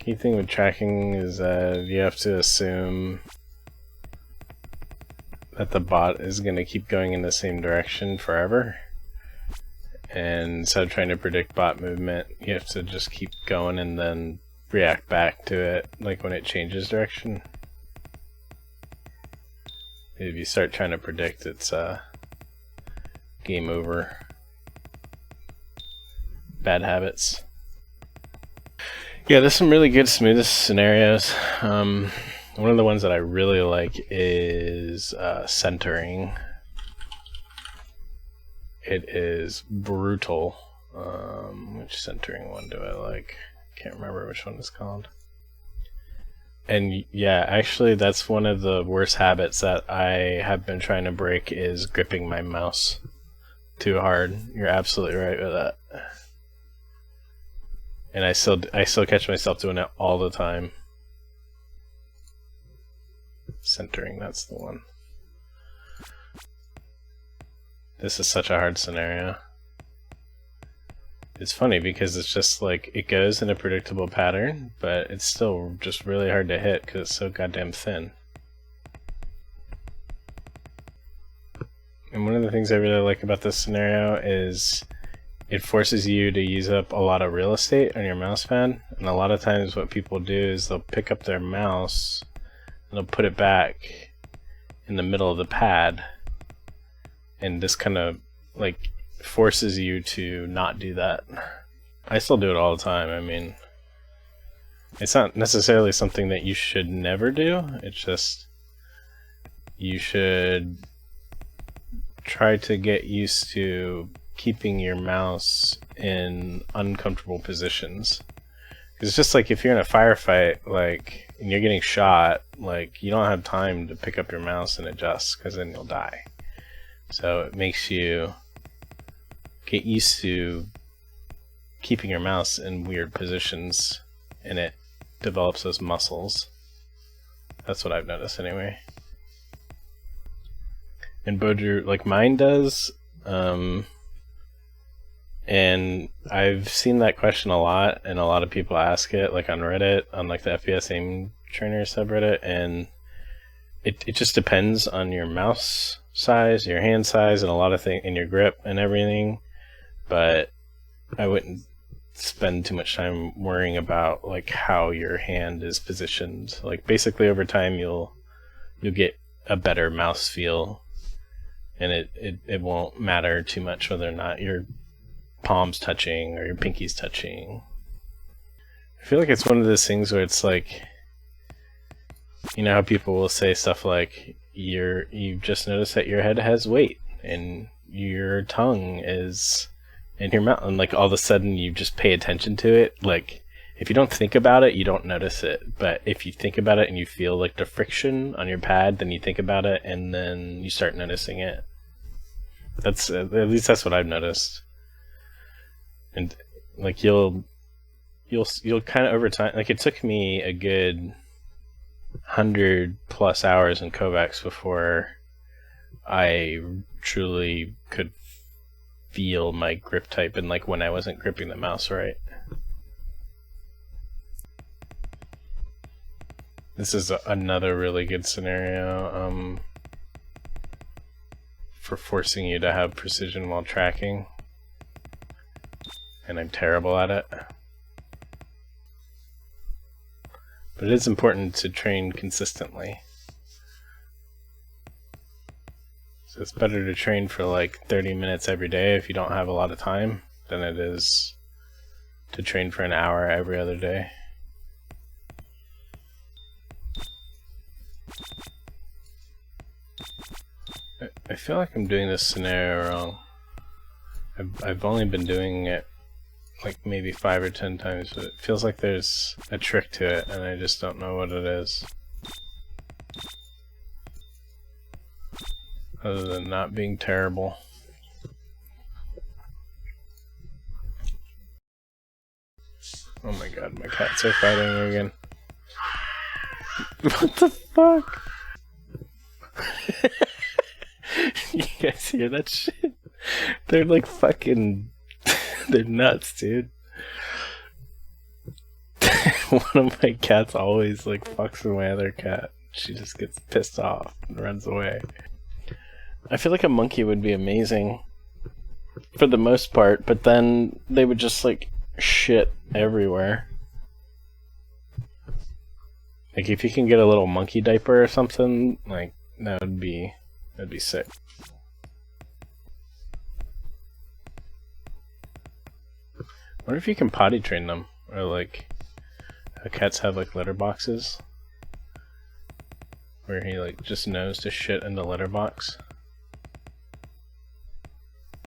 Key thing with tracking is that you have to assume that the bot is going to keep going in the same direction forever. And instead of trying to predict bot movement, you have to just keep going and then react back to it, like when it changes direction. If you start trying to predict, it's game over. Bad habits. Yeah, there's some really good smoothest scenarios. One of the ones that I really like is centering. It is brutal. Which centering one do I like? Can't remember which one it's called. And yeah, actually that's one of the worst habits that I have been trying to break, is gripping my mouse too hard. You're absolutely right with that. And I still catch myself doing it all the time. Centering, that's the one. This is such a hard scenario. It's funny because it's just like, it goes in a predictable pattern, but it's still just really hard to hit because it's so goddamn thin. And one of the things I really like about this scenario is it forces you to use up a lot of real estate on your mouse pad. And a lot of times what people do is they'll pick up their mouse and they'll put it back in the middle of the pad. And this kind of like forces you to not do that. I still do it all the time. I mean, it's not necessarily something that you should never do. It's just you should try to get used to keeping your mouse in uncomfortable positions. Because it's just like if you're in a firefight, like, and you're getting shot, like, you don't have time to pick up your mouse and adjust, because then you'll die. So it makes you get used to keeping your mouse in weird positions, and it develops those muscles. That's what I've noticed anyway. And Bodru, like mine does, and I've seen that question a lot, and a lot of people ask it, like on Reddit, on like the FPS aim trainer subreddit, and it just depends on your mouse size, your hand size, and a lot of things, and your grip and everything. But I wouldn't spend too much time worrying about like how your hand is positioned. Like basically over time you'll get a better mouse feel, and it won't matter too much whether or not your palm's touching or your pinky's touching. I feel like it's one of those things where it's like, you know how people will say stuff like, you just noticed that your head has weight and your tongue is in your mouth, and like all of a sudden you just pay attention to it. Like if you don't think about it, you don't notice it, but if you think about it and you feel like the friction on your pad, then you think about it and then you start noticing it. That's at least that's what I've noticed. And like you'll kind of over time, like it took me a good 100+ hours in Kovaaks before I truly could feel my grip type, and like when I wasn't gripping the mouse right. This is another really good scenario for forcing you to have precision while tracking, and I'm terrible at it. But it is important to train consistently. So it's better to train for like 30 minutes every day if you don't have a lot of time than it is to train for an hour every other day. I feel like I'm doing this scenario wrong. I've only been doing it like maybe 5 or 10 times, but it feels like there's a trick to it and I just don't know what it is. Other than not being terrible. Oh my god, my cats are fighting again. What the fuck? You guys hear that shit? They're like fucking... They're nuts, dude. One of my cats always like fucks with my other cat. She just gets pissed off and runs away. I feel like a monkey would be amazing for the most part, but then they would just like shit everywhere. Like if you can get a little monkey diaper or something, like that'd be sick. I wonder if you can potty train them, or like how cats have like litter boxes where he like just knows to shit in the litter box.